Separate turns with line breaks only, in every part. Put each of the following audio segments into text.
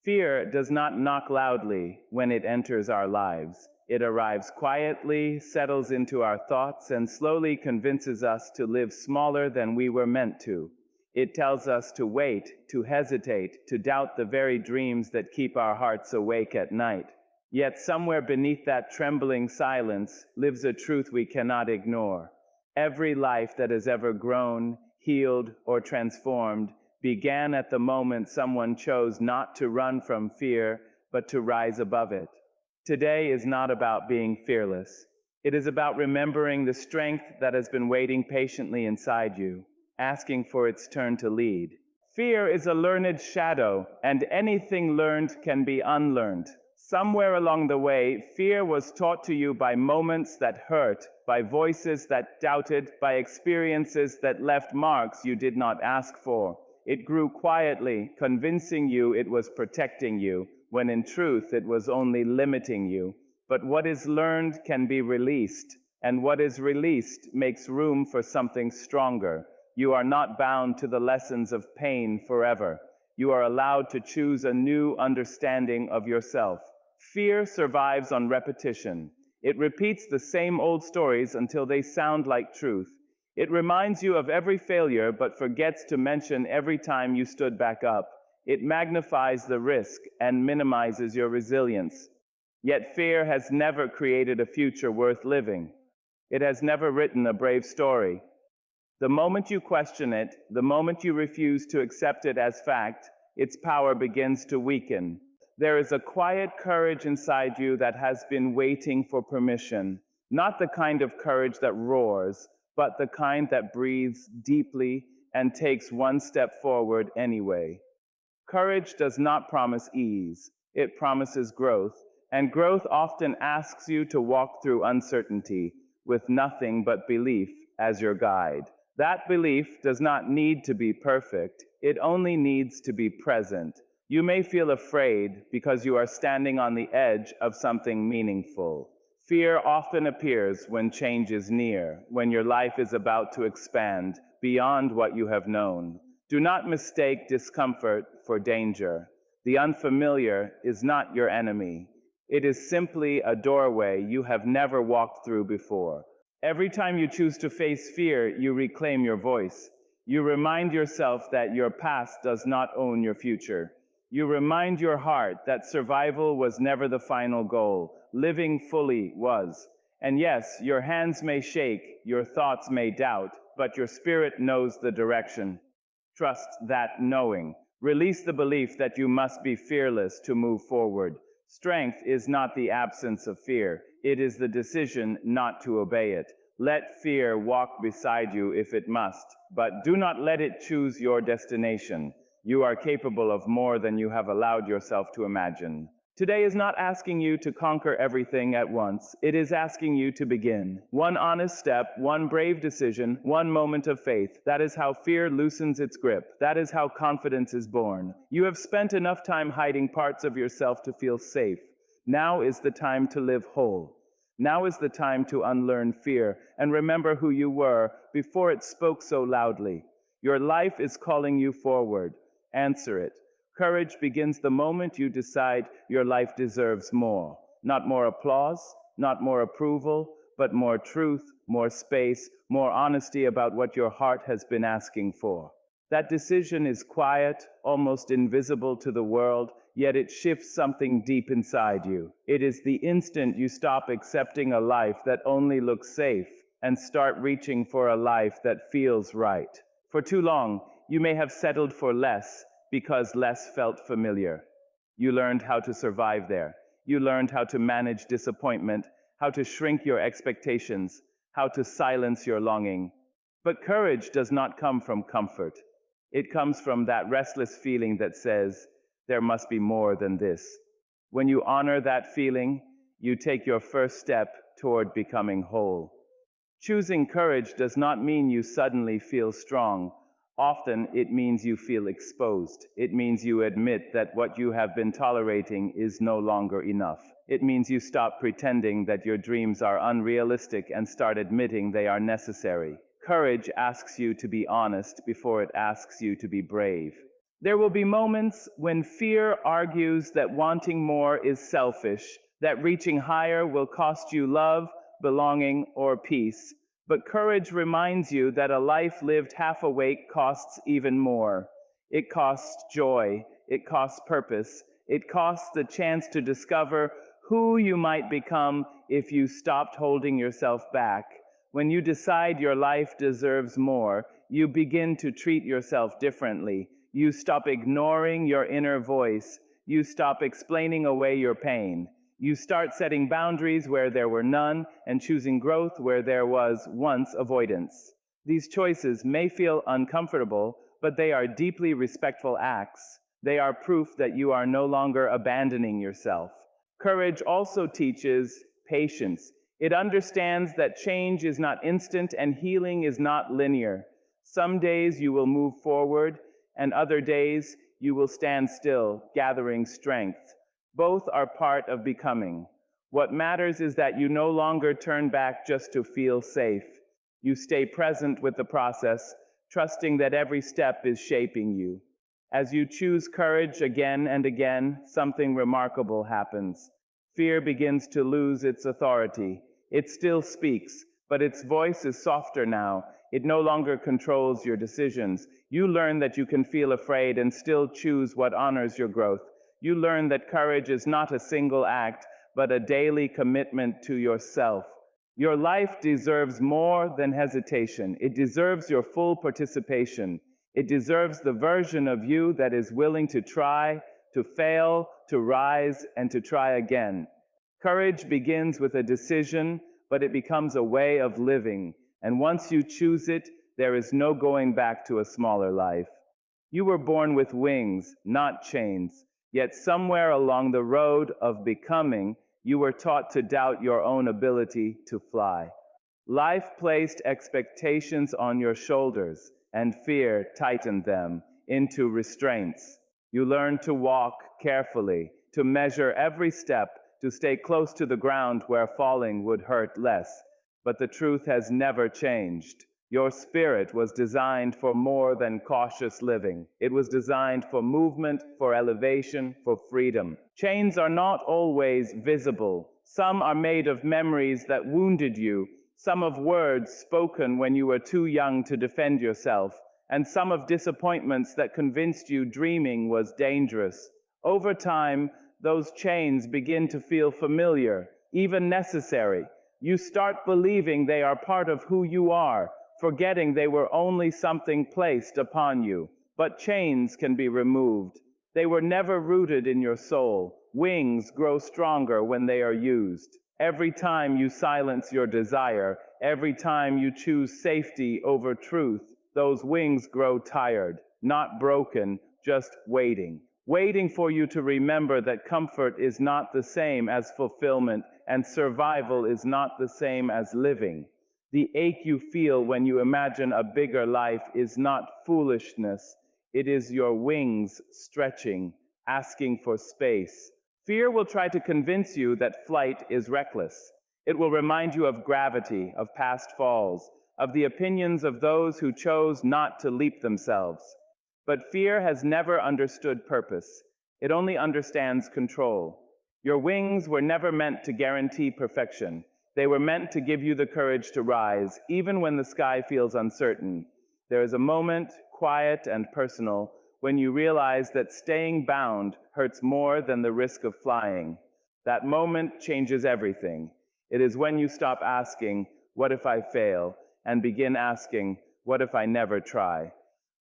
Fear does not knock loudly when it enters our lives. It arrives quietly, settles into our thoughts, and slowly convinces us to live smaller than we were meant to. It tells us to wait, to hesitate, to doubt the very dreams that keep our hearts awake at night. Yet somewhere beneath that trembling silence lives a truth we cannot ignore. Every life that has ever grown, healed, or transformed began at the moment someone chose not to run from fear, but to rise above it. Today is not about being fearless. It is about remembering the strength that has been waiting patiently inside you, asking for its turn to lead. Fear is a learned shadow, and anything learned can be unlearned. Somewhere along the way, fear was taught to you by moments that hurt, by voices that doubted, by experiences that left marks you did not ask for. It grew quietly, convincing you it was protecting you, when in truth it was only limiting you. But what is learned can be released, and what is released makes room for something stronger. You are not bound to the lessons of pain forever. You are allowed to choose a new understanding of yourself. Fear survives on repetition. It repeats the same old stories until they sound like truth. It reminds you of every failure but forgets to mention every time you stood back up. It magnifies the risk and minimizes your resilience. Yet fear has never created a future worth living. It has never written a brave story. The moment you question it, the moment you refuse to accept it as fact, its power begins to weaken. There is a quiet courage inside you that has been waiting for permission. Not the kind of courage that roars, but the kind that breathes deeply and takes one step forward anyway. Courage does not promise ease, it promises growth, and growth often asks you to walk through uncertainty with nothing but belief as your guide. That belief does not need to be perfect, it only needs to be present. You may feel afraid because you are standing on the edge of something meaningful. Fear often appears when change is near, when your life is about to expand beyond what you have known. Do not mistake discomfort for danger. The unfamiliar is not your enemy. It is simply a doorway you have never walked through before. Every time you choose to face fear, you reclaim your voice. You remind yourself that your past does not own your future. You remind your heart that survival was never the final goal. Living fully was. And yes, your hands may shake, your thoughts may doubt, but your spirit knows the direction. Trust that knowing. Release the belief that you must be fearless to move forward. Strength is not the absence of fear, it is the decision not to obey it. Let fear walk beside you if it must, but do not let it choose your destination. You are capable of more than you have allowed yourself to imagine. Today is not asking you to conquer everything at once. It is asking you to begin. One honest step, one brave decision, one moment of faith. That is how fear loosens its grip. That is how confidence is born. You have spent enough time hiding parts of yourself to feel safe. Now is the time to live whole. Now is the time to unlearn fear and remember who you were before it spoke so loudly. Your life is calling you forward. Answer it. Courage begins the moment you decide your life deserves more. Not more applause, not more approval, but more truth, more space, more honesty about what your heart has been asking for. That decision is quiet, almost invisible to the world, yet it shifts something deep inside you. It is the instant you stop accepting a life that only looks safe and start reaching for a life that feels right. For too long, you may have settled for less because less felt familiar. You learned how to survive there. You learned how to manage disappointment, how to shrink your expectations, how to silence your longing. But courage does not come from comfort. It comes from that restless feeling that says, there must be more than this. When you honor that feeling, you take your first step toward becoming whole. Choosing courage does not mean you suddenly feel strong. Often it means you feel exposed. It means you admit that what you have been tolerating is no longer enough. It means you stop pretending that your dreams are unrealistic and start admitting they are necessary. Courage asks you to be honest before it asks you to be brave. There will be moments when fear argues that wanting more is selfish, that reaching higher will cost you love, belonging, or peace. But courage reminds you that a life lived half awake costs even more. It costs joy, it costs purpose, it costs the chance to discover who you might become if you stopped holding yourself back. When you decide your life deserves more, you begin to treat yourself differently. You stop ignoring your inner voice. You stop explaining away your pain. You start setting boundaries where there were none and choosing growth where there was once avoidance. These choices may feel uncomfortable, but they are deeply respectful acts. They are proof that you are no longer abandoning yourself. Courage also teaches patience. It understands that change is not instant and healing is not linear. Some days you will move forward, and other days you will stand still, gathering strength. Both are part of becoming. What matters is that you no longer turn back just to feel safe. You stay present with the process, trusting that every step is shaping you. As you choose courage again and again, something remarkable happens. Fear begins to lose its authority. It still speaks, but its voice is softer now. It no longer controls your decisions. You learn that you can feel afraid and still choose what honors your growth. You learn that courage is not a single act, but a daily commitment to yourself. Your life deserves more than hesitation. It deserves your full participation. It deserves the version of you that is willing to try, to fail, to rise, and to try again. Courage begins with a decision, but it becomes a way of living. And once you choose it, there is no going back to a smaller life. You were born with wings, not chains. Yet somewhere along the road of becoming, you were taught to doubt your own ability to fly. Life placed expectations on your shoulders, and fear tightened them into restraints. You learned to walk carefully, to measure every step, to stay close to the ground where falling would hurt less. But the truth has never changed. Your spirit was designed for more than cautious living. It was designed for movement, for elevation, for freedom. Chains are not always visible. Some are made of memories that wounded you, some of words spoken when you were too young to defend yourself, and some of disappointments that convinced you dreaming was dangerous. Over time, those chains begin to feel familiar, even necessary. You start believing they are part of who you are, forgetting they were only something placed upon you. But chains can be removed. They were never rooted in your soul. Wings grow stronger when they are used. Every time you silence your desire, every time you choose safety over truth, those wings grow tired, not broken, just waiting. Waiting for you to remember that comfort is not the same as fulfillment, and survival is not the same as living. The ache you feel when you imagine a bigger life is not foolishness. It is your wings stretching, asking for space. Fear will try to convince you that flight is reckless. It will remind you of gravity, of past falls, of the opinions of those who chose not to leap themselves. But fear has never understood purpose. It only understands control. Your wings were never meant to guarantee perfection. They were meant to give you the courage to rise, even when the sky feels uncertain. There is a moment, quiet and personal, when you realize that staying bound hurts more than the risk of flying. That moment changes everything. It is when you stop asking, "What if I fail?" and begin asking, "What if I never try?"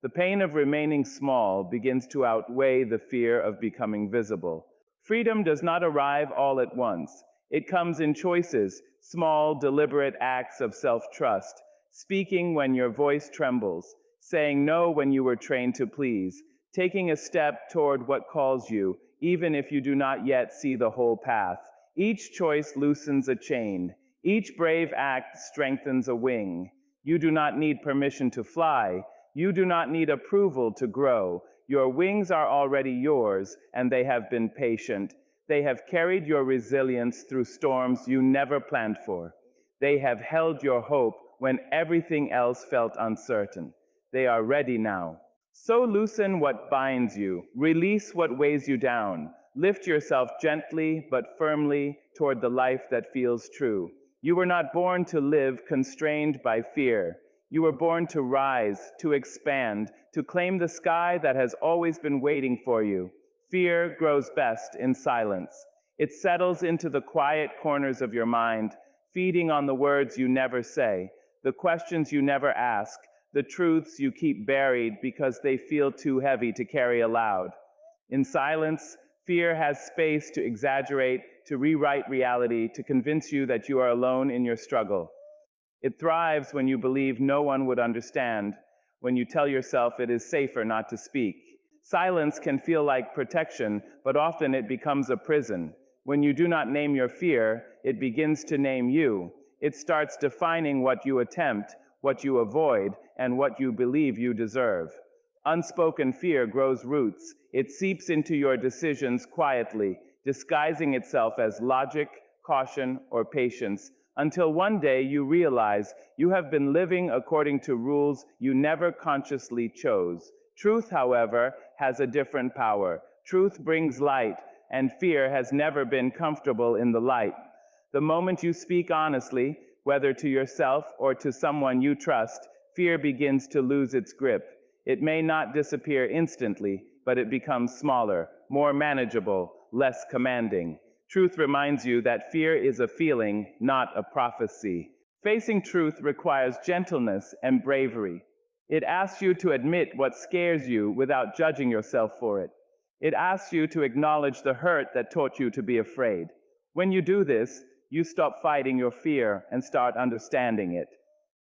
The pain of remaining small begins to outweigh the fear of becoming visible. Freedom does not arrive all at once. It comes in choices, small, deliberate acts of self-trust, speaking when your voice trembles, saying no when you were trained to please, taking a step toward what calls you, even if you do not yet see the whole path. Each choice loosens a chain. Each brave act strengthens a wing. You do not need permission to fly. You do not need approval to grow. Your wings are already yours, and they have been patient. They have carried your resilience through storms you never planned for. They have held your hope when everything else felt uncertain. They are ready now. So loosen what binds you, release what weighs you down. Lift yourself gently but firmly toward the life that feels true. You were not born to live constrained by fear. You were born to rise, to expand, to claim the sky that has always been waiting for you. Fear grows best in silence. It settles into the quiet corners of your mind, feeding on the words you never say, the questions you never ask, the truths you keep buried because they feel too heavy to carry aloud. In silence, fear has space to exaggerate, to rewrite reality, to convince you that you are alone in your struggle. It thrives when you believe no one would understand, when you tell yourself it is safer not to speak. Silence can feel like protection, but often it becomes a prison. When you do not name your fear, it begins to name you. It starts defining what you attempt, what you avoid, and what you believe you deserve. Unspoken fear grows roots. It seeps into your decisions quietly, disguising itself as logic, caution, or patience, until one day you realize you have been living according to rules you never consciously chose. Truth, however, has a different power. Truth brings light, and fear has never been comfortable in the light. The moment you speak honestly, whether to yourself or to someone you trust, fear begins to lose its grip. It may not disappear instantly, but it becomes smaller, more manageable, less commanding. Truth reminds you that fear is a feeling, not a prophecy. Facing truth requires gentleness and bravery. It asks you to admit what scares you without judging yourself for it. It asks you to acknowledge the hurt that taught you to be afraid. When you do this, you stop fighting your fear and start understanding it.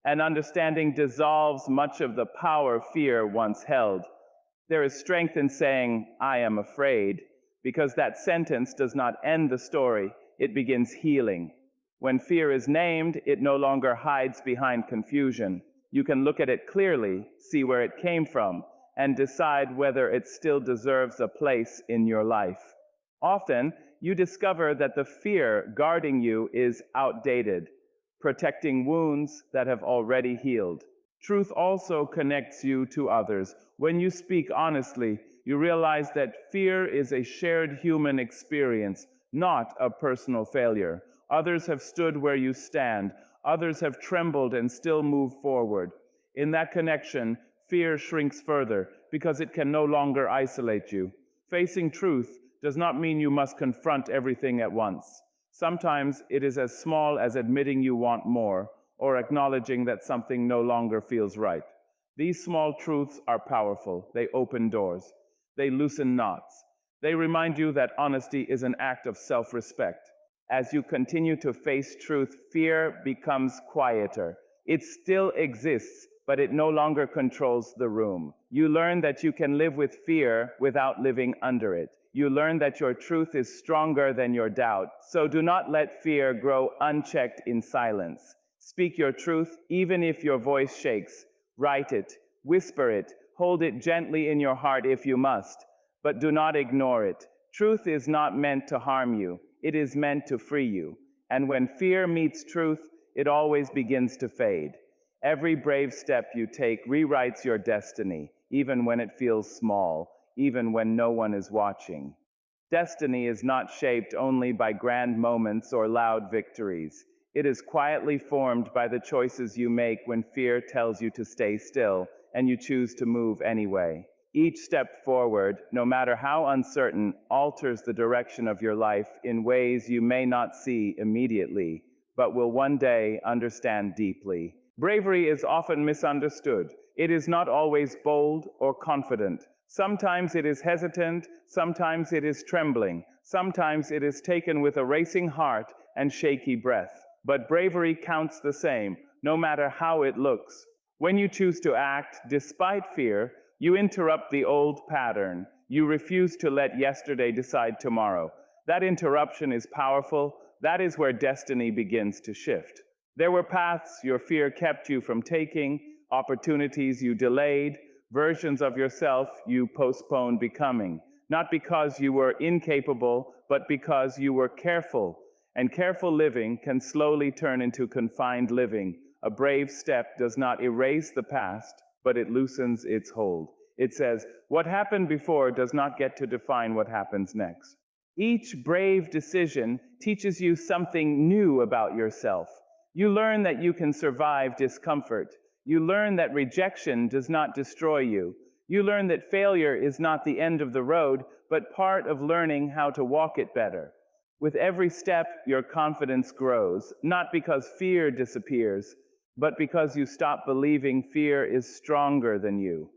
And understanding dissolves much of the power fear once held. There is strength in saying, I am afraid, because that sentence does not end the story, it begins healing. When fear is named, it no longer hides behind confusion. You can look at it clearly, see where it came from, and decide whether it still deserves a place in your life. Often, you discover that the fear guarding you is outdated, protecting wounds that have already healed. Truth also connects you to others. When you speak honestly, you realize that fear is a shared human experience, not a personal failure. Others have stood where you stand. Others have trembled and still move forward. In that connection, fear shrinks further because it can no longer isolate you. Facing truth does not mean you must confront everything at once. Sometimes it is as small as admitting you want more or acknowledging that something no longer feels right. These small truths are powerful. They open doors. They loosen knots. They remind you that honesty is an act of self-respect. As you continue to face truth, fear becomes quieter. It still exists, but it no longer controls the room. You learn that you can live with fear without living under it. You learn that your truth is stronger than your doubt. So do not let fear grow unchecked in silence. Speak your truth even if your voice shakes. Write it, whisper it, hold it gently in your heart if you must, but do not ignore it. Truth is not meant to harm you. It is meant to free you. And when fear meets truth, it always begins to fade. Every brave step you take rewrites your destiny, even when it feels small, even when no one is watching. Destiny is not shaped only by grand moments or loud victories. It is quietly formed by the choices you make when fear tells you to stay still and you choose to move anyway. Each step forward, no matter how uncertain, alters the direction of your life in ways you may not see immediately, but will one day understand deeply. Bravery is often misunderstood. It is not always bold or confident. Sometimes it is hesitant, sometimes it is trembling, sometimes it is taken with a racing heart and shaky breath. But bravery counts the same, no matter how it looks. When you choose to act despite fear, you interrupt the old pattern. You refuse to let yesterday decide tomorrow. That interruption is powerful. That is where destiny begins to shift. There were paths your fear kept you from taking, opportunities you delayed, versions of yourself you postponed becoming. Not because you were incapable, but because you were careful. And careful living can slowly turn into confined living. A brave step does not erase the past, but it loosens its hold. It says, "What happened before does not get to define what happens next." Each brave decision teaches you something new about yourself. You learn that you can survive discomfort. You learn that rejection does not destroy you. You learn that failure is not the end of the road, but part of learning how to walk it better. With every step, your confidence grows, not because fear disappears, but because you stop believing fear is stronger than you.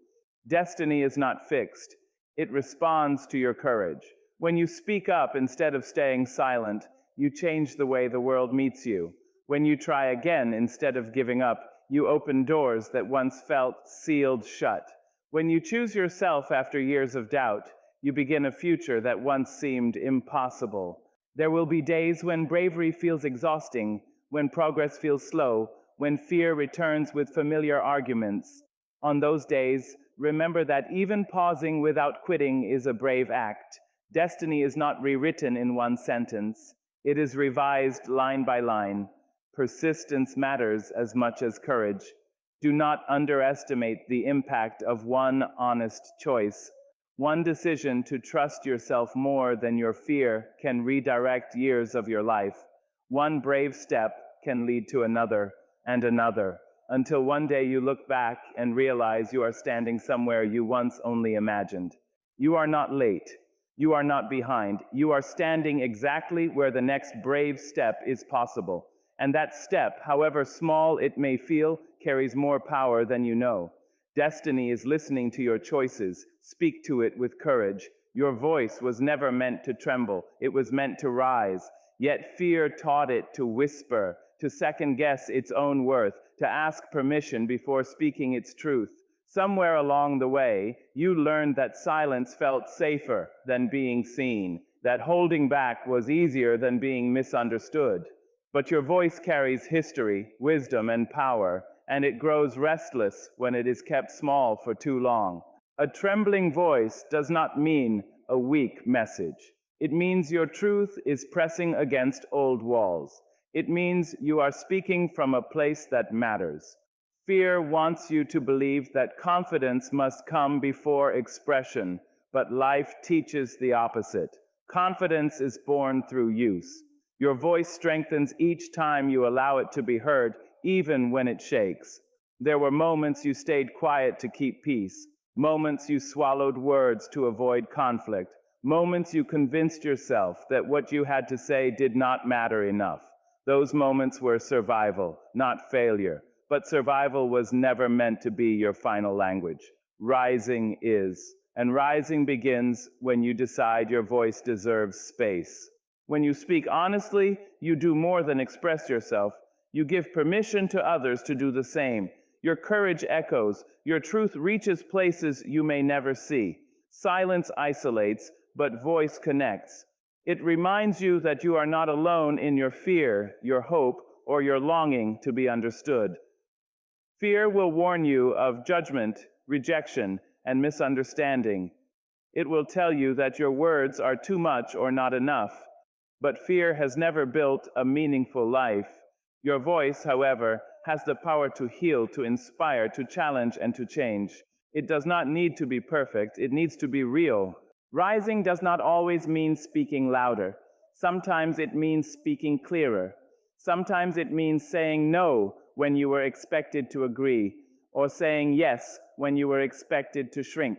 Destiny is not fixed. It responds to your courage. When you speak up instead of staying silent, you change the way the world meets you. When you try again instead of giving up, you open doors that once felt sealed shut. When you choose yourself after years of doubt, you begin a future that once seemed impossible. There will be days when bravery feels exhausting, when progress feels slow, when fear returns with familiar arguments. On those days, remember that even pausing without quitting is a brave act. Destiny is not rewritten in one sentence. It is revised line by line. Persistence matters as much as courage. Do not underestimate the impact of one honest choice. One decision to trust yourself more than your fear can redirect years of your life. One brave step can lead to another and another, until one day you look back and realize you are standing somewhere you once only imagined. You are not late. You are not behind. You are standing exactly where the next brave step is possible. And that step, however small it may feel, carries more power than you know. Destiny is listening to your choices. Speak to it with courage. Your voice was never meant to tremble. It was meant to rise. Yet fear taught it to whisper, to second guess its own worth, to ask permission before speaking its truth. Somewhere along the way, you learned that silence felt safer than being seen, that holding back was easier than being misunderstood. But your voice carries history, wisdom, and power, and it grows restless when it is kept small for too long. A trembling voice does not mean a weak message. It means your truth is pressing against old walls. It means you are speaking from a place that matters. Fear wants you to believe that confidence must come before expression, but life teaches the opposite. Confidence is born through use. Your voice strengthens each time you allow it to be heard, even when it shakes. There were moments you stayed quiet to keep peace, moments you swallowed words to avoid conflict, moments you convinced yourself that what you had to say did not matter enough. Those moments were survival, not failure. But survival was never meant to be your final language. Rising is. And rising begins when you decide your voice deserves space. When you speak honestly, you do more than express yourself. You give permission to others to do the same. Your courage echoes. Your truth reaches places you may never see. Silence isolates, but voice connects. It reminds you that you are not alone in your fear, your hope, or your longing to be understood. Fear will warn you of judgment, rejection, and misunderstanding. It will tell you that your words are too much or not enough. But fear has never built a meaningful life. Your voice, however, has the power to heal, to inspire, to challenge, and to change. It does not need to be perfect, it needs to be real. Rising does not always mean speaking louder. Sometimes it means speaking clearer. Sometimes it means saying no when you were expected to agree, or saying yes when you were expected to shrink.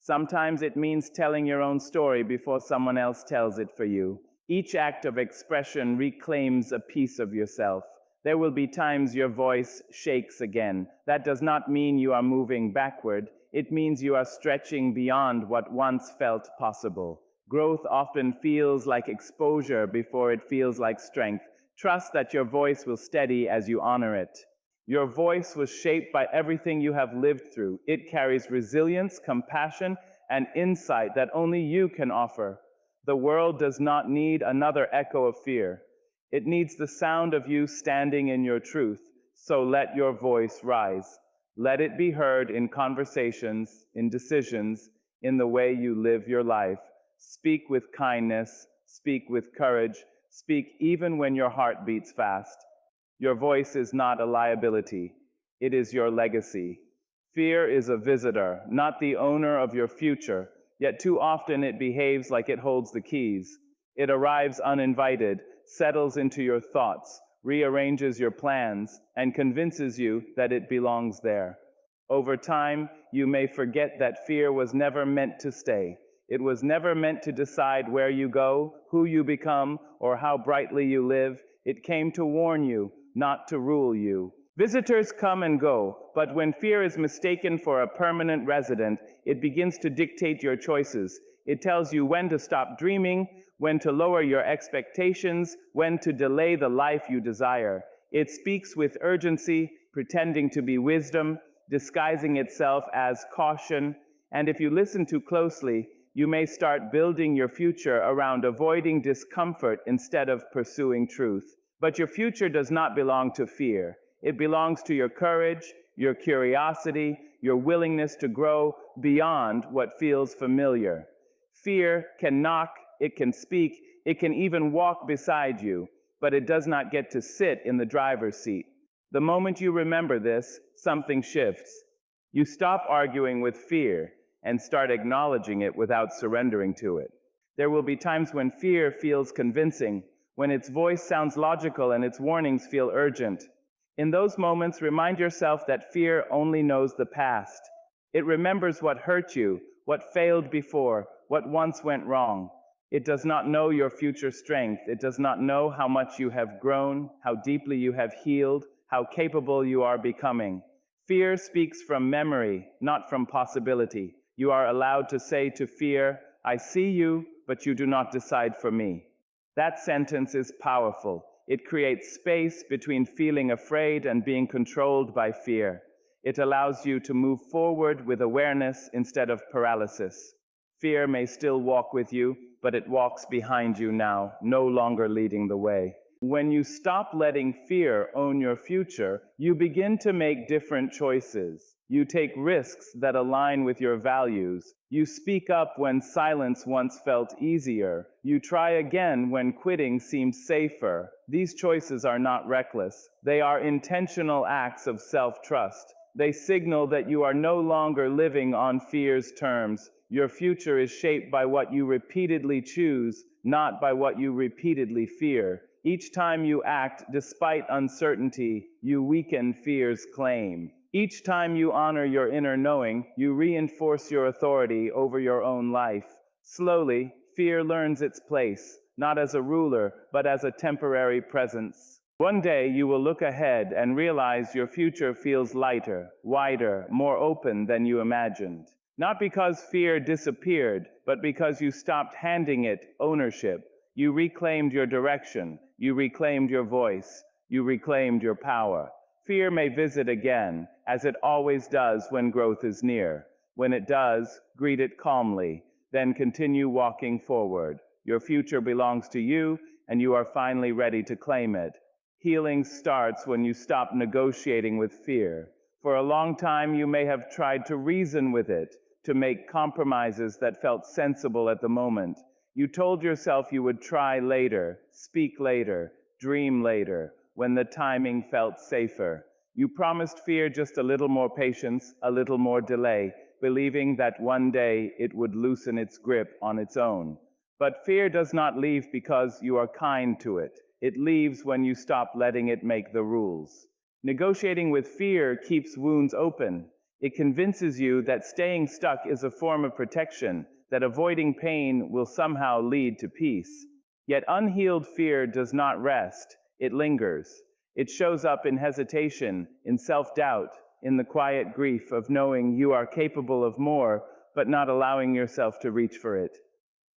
Sometimes it means telling your own story before someone else tells it for you. Each act of expression reclaims a piece of yourself. There will be times your voice shakes again. That does not mean you are moving backward. It means you are stretching beyond what once felt possible. Growth often feels like exposure before it feels like strength. Trust that your voice will steady as you honor it. Your voice was shaped by everything you have lived through. It carries resilience, compassion, and insight that only you can offer. The world does not need another echo of fear. It needs the sound of you standing in your truth. So let your voice rise. Let it be heard in conversations, in decisions, in the way you live your life. Speak with kindness, speak with courage, speak even when your heart beats fast. Your voice is not a liability. It is your legacy. Fear is a visitor, not the owner of your future, yet too often it behaves like it holds the keys. It arrives uninvited, settles into your thoughts, rearranges your plans, and convinces you that it belongs there. Over time, you may forget that fear was never meant to stay. It was never meant to decide where you go, who you become, or how brightly you live. It came to warn you, not to rule you. Visitors come and go, but when fear is mistaken for a permanent resident, it begins to dictate your choices. It tells you when to stop dreaming, when to lower your expectations, when to delay the life you desire. It speaks with urgency, pretending to be wisdom, disguising itself as caution, and if you listen too closely, you may start building your future around avoiding discomfort instead of pursuing truth. But your future does not belong to fear. It belongs to your courage, your curiosity, your willingness to grow beyond what feels familiar. Fear can knock, it can speak, it can even walk beside you, but it does not get to sit in the driver's seat. The moment you remember this, something shifts. You stop arguing with fear and start acknowledging it without surrendering to it. There will be times when fear feels convincing, when its voice sounds logical and its warnings feel urgent. In those moments, remind yourself that fear only knows the past. It remembers what hurt you, what failed before, what once went wrong. It does not know your future strength. It does not know how much you have grown, how deeply you have healed, how capable you are becoming. Fear speaks from memory, not from possibility. You are allowed to say to fear, "I see you, but you do not decide for me." That sentence is powerful. It creates space between feeling afraid and being controlled by fear. It allows you to move forward with awareness instead of paralysis. Fear may still walk with you, but it walks behind you now, no longer leading the way. When you stop letting fear own your future, you begin to make different choices. You take risks that align with your values. You speak up when silence once felt easier. You try again when quitting seems safer. These choices are not reckless. They are intentional acts of self-trust. They signal that you are no longer living on fear's terms. Your future is shaped by what you repeatedly choose, not by what you repeatedly fear. Each time you act despite uncertainty, you weaken fear's claim. Each time you honor your inner knowing, you reinforce your authority over your own life. Slowly, fear learns its place, not as a ruler, but as a temporary presence. One day you will look ahead and realize your future feels lighter, wider, more open than you imagined. Not because fear disappeared, but because you stopped handing it ownership. You reclaimed your direction. You reclaimed your voice. You reclaimed your power. Fear may visit again, as it always does when growth is near. When it does, greet it calmly, then continue walking forward. Your future belongs to you, and you are finally ready to claim it. Healing starts when you stop negotiating with fear. For a long time, you may have tried to reason with it, to make compromises that felt sensible at the moment. You told yourself you would try later, speak later, dream later, when the timing felt safer. You promised fear just a little more patience, a little more delay, believing that one day it would loosen its grip on its own. But fear does not leave because you are kind to it. It leaves when you stop letting it make the rules. Negotiating with fear keeps wounds open. It convinces you that staying stuck is a form of protection, that avoiding pain will somehow lead to peace. Yet unhealed fear does not rest. It lingers. It shows up in hesitation, in self-doubt, in the quiet grief of knowing you are capable of more, but not allowing yourself to reach for it.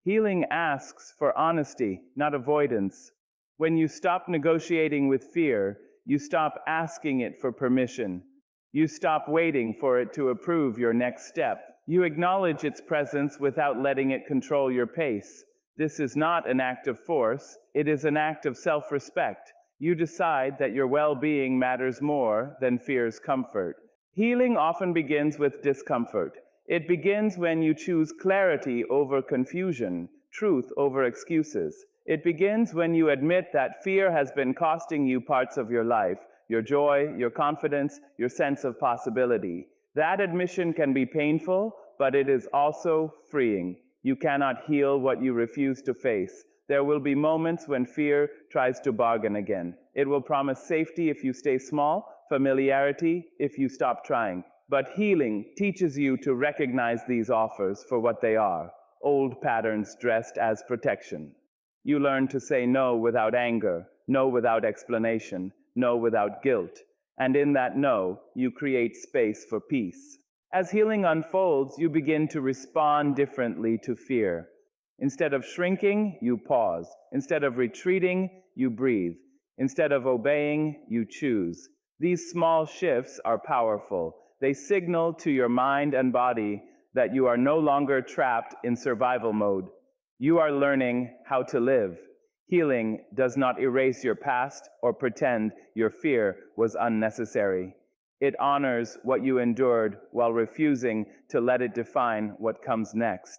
Healing asks for honesty, not avoidance. When you stop negotiating with fear, you stop asking it for permission. You stop waiting for it to approve your next step. You acknowledge its presence without letting it control your pace. This is not an act of force, it is an act of self-respect. You decide that your well-being matters more than fear's comfort. Healing often begins with discomfort. It begins when you choose clarity over confusion, truth over excuses. It begins when you admit that fear has been costing you parts of your life, your joy, your confidence, your sense of possibility. That admission can be painful, but it is also freeing. You cannot heal what you refuse to face. There will be moments when fear tries to bargain again. It will promise safety if you stay small, familiarity if you stop trying. But healing teaches you to recognize these offers for what they are, old patterns dressed as protection. You learn to say no without anger, no without explanation, no without guilt. And in that no, you create space for peace. As healing unfolds, you begin to respond differently to fear. Instead of shrinking, you pause. Instead of retreating, you breathe. Instead of obeying, you choose. These small shifts are powerful. They signal to your mind and body that you are no longer trapped in survival mode. You are learning how to live. Healing does not erase your past or pretend your fear was unnecessary. It honors what you endured while refusing to let it define what comes next.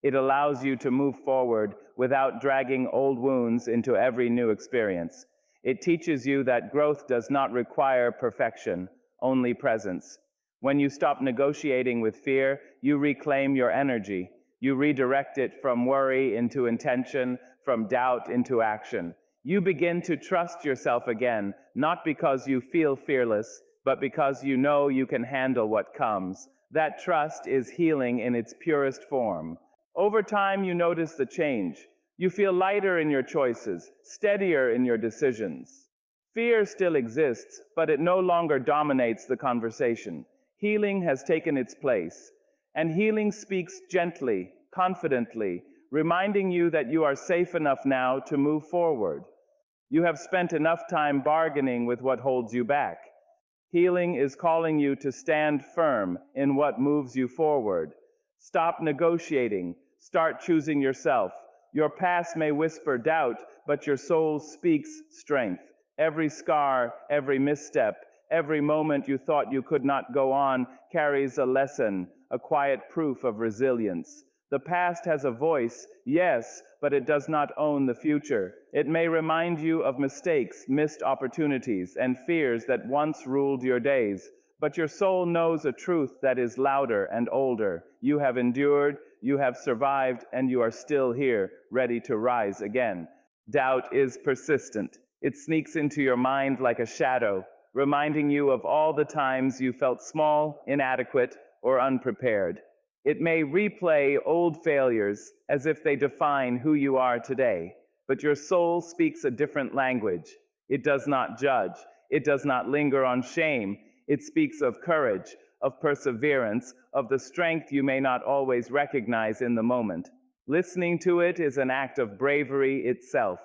It allows you to move forward without dragging old wounds into every new experience. It teaches you that growth does not require perfection, only presence. When you stop negotiating with fear, you reclaim your energy. You redirect it from worry into intention, from doubt into action. You begin to trust yourself again, not because you feel fearless, but because you know you can handle what comes. That trust is healing in its purest form. Over time, you notice the change. You feel lighter in your choices, steadier in your decisions. Fear still exists, but it no longer dominates the conversation. Healing has taken its place. And healing speaks gently, confidently, reminding you that you are safe enough now to move forward. You have spent enough time bargaining with what holds you back. Healing is calling you to stand firm in what moves you forward. Stop negotiating. Start choosing yourself. Your past may whisper doubt, but your soul speaks strength. Every scar, every misstep, every moment you thought you could not go on carries a lesson, a quiet proof of resilience. The past has a voice, yes, but it does not own the future. It may remind you of mistakes, missed opportunities, and fears that once ruled your days. But your soul knows a truth that is louder and older. You have endured, you have survived, and you are still here, ready to rise again. Doubt is persistent. It sneaks into your mind like a shadow, reminding you of all the times you felt small, inadequate, or unprepared. It may replay old failures as if they define who you are today, but your soul speaks a different language. It does not judge. It does not linger on shame. It speaks of courage, of perseverance, of the strength you may not always recognize in the moment. Listening to it is an act of bravery itself.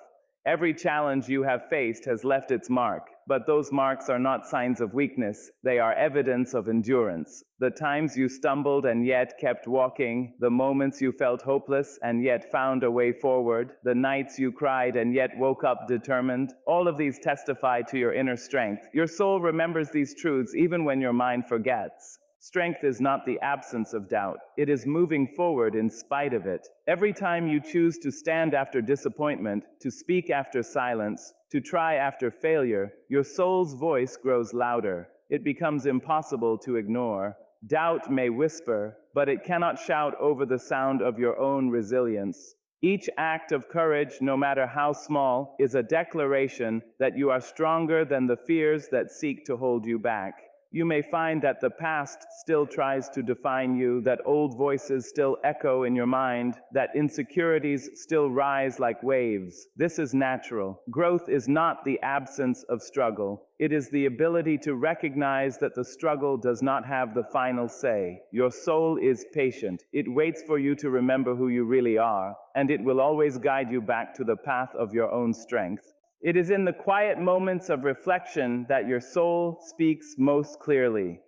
Every challenge you have faced has left its mark, but those marks are not signs of weakness. They are evidence of endurance. The times you stumbled and yet kept walking, the moments you felt hopeless and yet found a way forward, the nights you cried and yet woke up determined, all of these testify to your inner strength. Your soul remembers these truths even when your mind forgets. Strength is not the absence of doubt. It is moving forward in spite of it. Every time you choose to stand after disappointment, to speak after silence, to try after failure, your soul's voice grows louder. It becomes impossible to ignore. Doubt may whisper, but it cannot shout over the sound of your own resilience. Each act of courage, no matter how small, is a declaration that you are stronger than the fears that seek to hold you back. You may find that the past still tries to define you, that old voices still echo in your mind, that insecurities still rise like waves. This is natural. Growth is not the absence of struggle. It is the ability to recognize that the struggle does not have the final say. Your soul is patient. It waits for you to remember who you really are, and it will always guide you back to the path of your own strength. It is in the quiet moments of reflection that your soul speaks most clearly.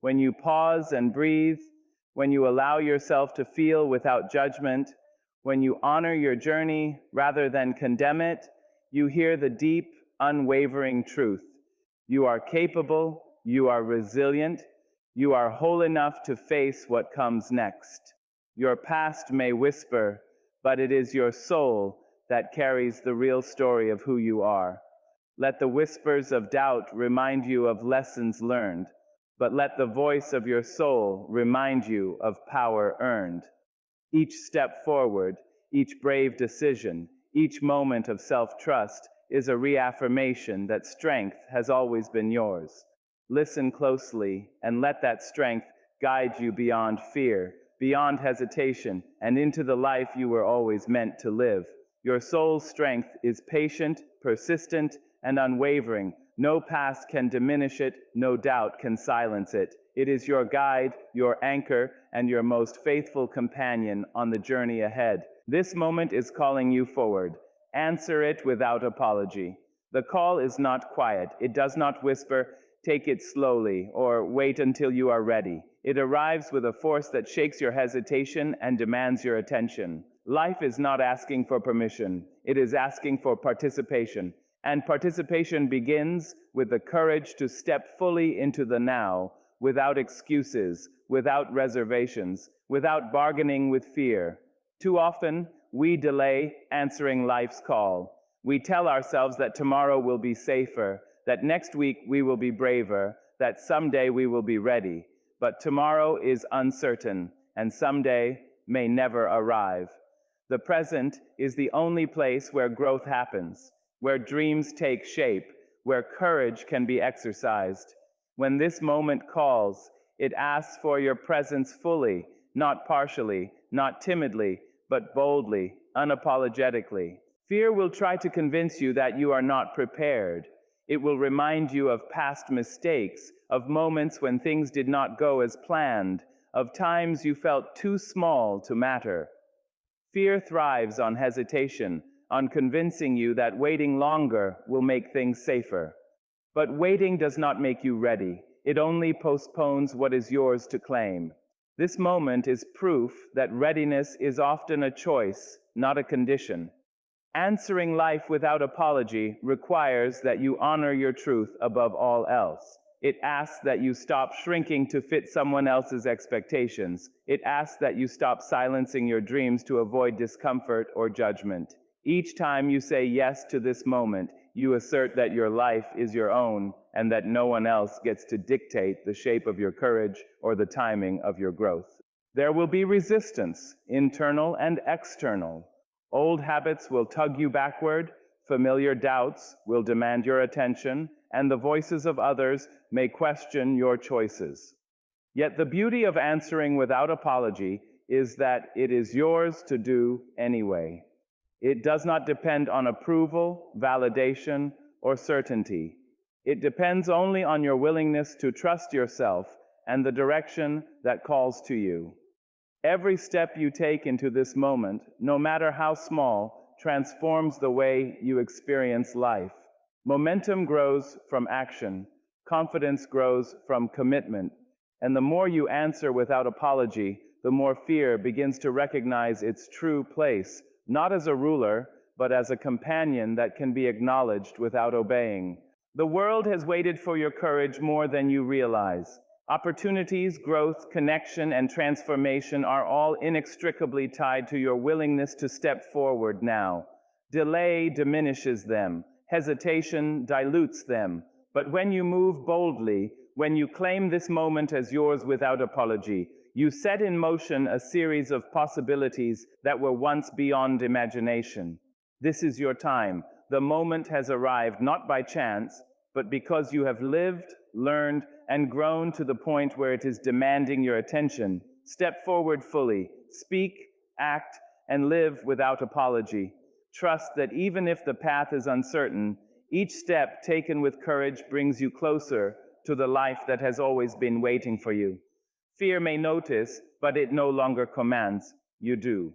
When you pause and breathe, when you allow yourself to feel without judgment, when you honor your journey rather than condemn it, you hear the deep, unwavering truth. You are capable, you are resilient, you are whole enough to face what comes next. Your past may whisper, but it is your soul that carries the real story of who you are. Let the whispers of doubt remind you of lessons learned. but let the voice of your soul remind you of power earned. Each step forward, each brave decision, each moment of self-trust is a reaffirmation that strength has always been yours. Listen closely and let that strength guide you beyond fear, beyond hesitation, and into the life you were always meant to live. Your soul's strength is patient, persistent, and unwavering. No past can diminish it, no doubt can silence it. It is your guide, your anchor, and your most faithful companion on the journey ahead. This moment is calling you forward. Answer it without apology. The call is not quiet. It does not whisper, "Take it slowly," or "Wait until you are ready." It arrives with a force that shakes your hesitation and demands your attention. Life is not asking for permission. It is asking for participation. And participation begins with the courage to step fully into the now, without excuses, without reservations, without bargaining with fear. Too often, we delay answering life's call. We tell ourselves that tomorrow will be safer, that next week we will be braver, that someday we will be ready. But tomorrow is uncertain, and someday may never arrive. The present is the only place where growth happens, where dreams take shape, where courage can be exercised. When this moment calls, it asks for your presence fully, not partially, not timidly, but boldly, unapologetically. Fear will try to convince you that you are not prepared. It will remind you of past mistakes, of moments when things did not go as planned, of times you felt too small to matter. Fear thrives on hesitation, on convincing you that waiting longer will make things safer. But waiting does not make you ready. It only postpones what is yours to claim. This moment is proof that readiness is often a choice, not a condition. Answering life without apology requires that you honor your truth above all else. It asks that you stop shrinking to fit someone else's expectations. It asks that you stop silencing your dreams to avoid discomfort or judgment. Each time you say yes to this moment, you assert that your life is your own and that no one else gets to dictate the shape of your courage or the timing of your growth. There will be resistance, internal and external. Old habits will tug you backward, familiar doubts will demand your attention, and the voices of others may question your choices. Yet the beauty of answering without apology is that it is yours to do anyway. It does not depend on approval, validation, or certainty. It depends only on your willingness to trust yourself and the direction that calls to you. Every step you take into this moment, no matter how small, transforms the way you experience life. Momentum grows from action, confidence grows from commitment, and the more you answer without apology, the more fear begins to recognize its true place, not as a ruler, but as a companion that can be acknowledged without obeying. The world has waited for your courage more than you realize. Opportunities, growth, connection, and transformation are all inextricably tied to your willingness to step forward now. Delay diminishes them. Hesitation dilutes them. But when you move boldly, when you claim this moment as yours without apology, you set in motion a series of possibilities that were once beyond imagination. This is your time. The moment has arrived not by chance, but because you have lived, learned, and grown to the point where it is demanding your attention. Step forward fully. Speak, act, and live without apology. Trust that even if the path is uncertain, each step taken with courage brings you closer to the life that has always been waiting for you. Fear may notice, but it no longer commands. You do.